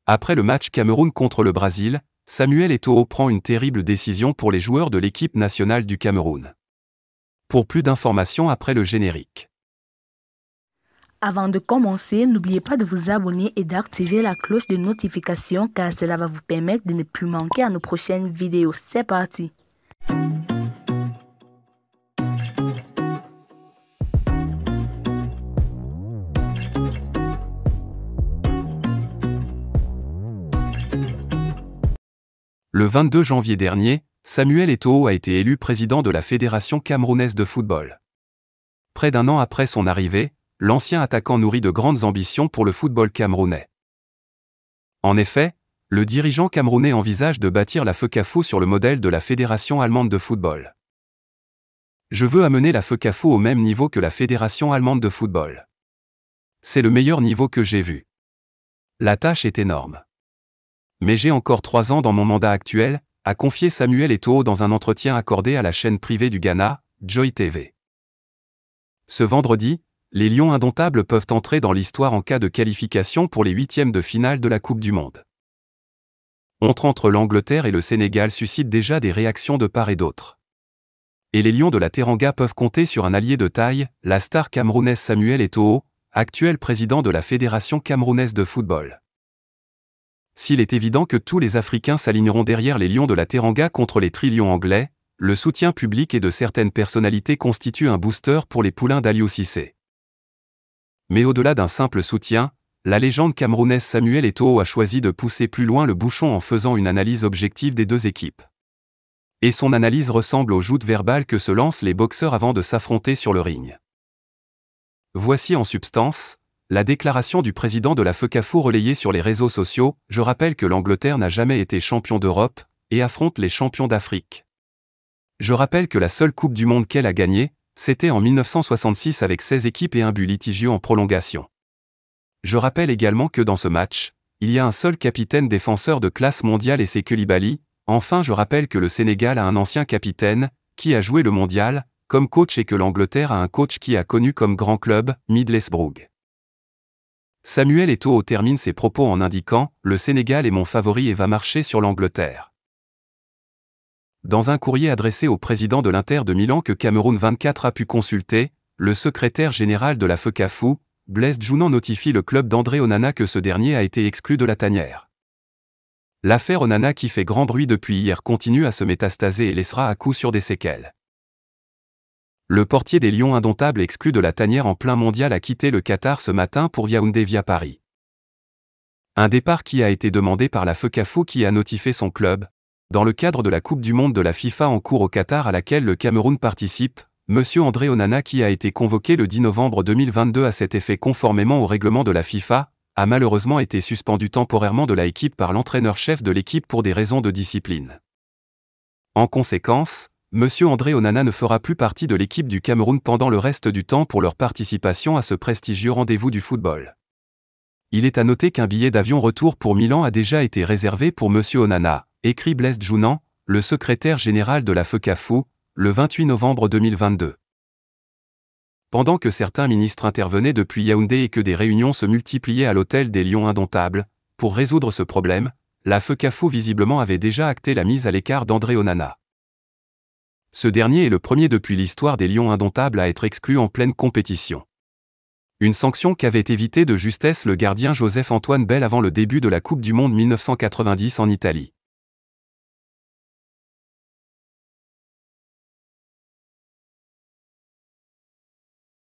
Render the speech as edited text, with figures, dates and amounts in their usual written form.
Après le match Cameroun contre le Brésil, Samuel Eto'o prend une terrible décision pour les joueurs de l'équipe nationale du Cameroun. Pour plus d'informations après le générique. Avant de commencer, n'oubliez pas de vous abonner et d'activer la cloche de notification car cela va vous permettre de ne plus manquer à nos prochaines vidéos. C'est parti! Le 22 janvier dernier, Samuel Eto'o a été élu président de la Fédération camerounaise de football. Près d'un an après son arrivée, l'ancien attaquant nourrit de grandes ambitions pour le football camerounais. En effet, le dirigeant camerounais envisage de bâtir la FECAFO sur le modèle de la Fédération allemande de football. Je veux amener la FECAFO au même niveau que la Fédération allemande de football. C'est le meilleur niveau que j'ai vu. La tâche est énorme. Mais j'ai encore 3 ans dans mon mandat actuel, a confié Samuel Eto'o dans un entretien accordé à la chaîne privée du Ghana, Joy TV. Ce vendredi, les Lions indomptables peuvent entrer dans l'histoire en cas de qualification pour les 8e de finale de la Coupe du Monde. Entre l'Angleterre et le Sénégal suscite déjà des réactions de part et d'autre. Et les Lions de la Teranga peuvent compter sur un allié de taille, la star camerounaise Samuel Eto'o, actuel président de la Fédération camerounaise de football. S'il est évident que tous les Africains s'aligneront derrière les Lions de la Teranga contre les Tri-Lions anglais, le soutien public et de certaines personnalités constitue un booster pour les poulains d'Aliou Cissé. Mais au-delà d'un simple soutien, la légende camerounaise Samuel Eto'o a choisi de pousser plus loin le bouchon en faisant une analyse objective des deux équipes. Et son analyse ressemble aux joutes verbales que se lancent les boxeurs avant de s'affronter sur le ring. Voici en substance la déclaration du président de la FECAFO relayée sur les réseaux sociaux. Je rappelle que l'Angleterre n'a jamais été champion d'Europe et affronte les champions d'Afrique. Je rappelle que la seule Coupe du Monde qu'elle a gagnée, c'était en 1966 avec 16 équipes et un but litigieux en prolongation. Je rappelle également que dans ce match, il y a un seul capitaine défenseur de classe mondiale et c'est Koulibaly. Enfin, je rappelle que le Sénégal a un ancien capitaine, qui a joué le mondial, comme coach et que l'Angleterre a un coach qui a connu comme grand club, Middlesbrough. Samuel Eto'o termine ses propos en indiquant « Le Sénégal est mon favori et va marcher sur l'Angleterre ». Dans un courrier adressé au président de l'Inter de Milan que Cameroun 24 a pu consulter, le secrétaire général de la FECAFO, Blaise Djounan notifie le club d'André Onana que ce dernier a été exclu de la tanière. L'affaire Onana qui fait grand bruit depuis hier continue à se métastaser et laissera à coup sûr des séquelles. Le portier des Lions indomptables exclu de la tanière en plein mondial a quitté le Qatar ce matin pour Yaoundé via Paris. Un départ qui a été demandé par la FECAFO qui a notifié son club, dans le cadre de la Coupe du Monde de la FIFA en cours au Qatar à laquelle le Cameroun participe, M. André Onana qui a été convoqué le 10 novembre 2022 à cet effet conformément au règlement de la FIFA, a malheureusement été suspendu temporairement de la équipe par l'entraîneur-chef de l'équipe pour des raisons de discipline. En conséquence, M. André Onana ne fera plus partie de l'équipe du Cameroun pendant le reste du temps pour leur participation à ce prestigieux rendez-vous du football. Il est à noter qu'un billet d'avion retour pour Milan a déjà été réservé pour M. Onana, écrit Blaise Djounan, le secrétaire général de la FECAFO, le 28 novembre 2022. Pendant que certains ministres intervenaient depuis Yaoundé et que des réunions se multipliaient à l'hôtel des Lions indomptables, pour résoudre ce problème, la FECAFO visiblement avait déjà acté la mise à l'écart d'André Onana. Ce dernier est le premier depuis l'histoire des Lions indomptables à être exclu en pleine compétition. Une sanction qu'avait évité de justesse le gardien Joseph-Antoine Bell avant le début de la Coupe du Monde 1990 en Italie.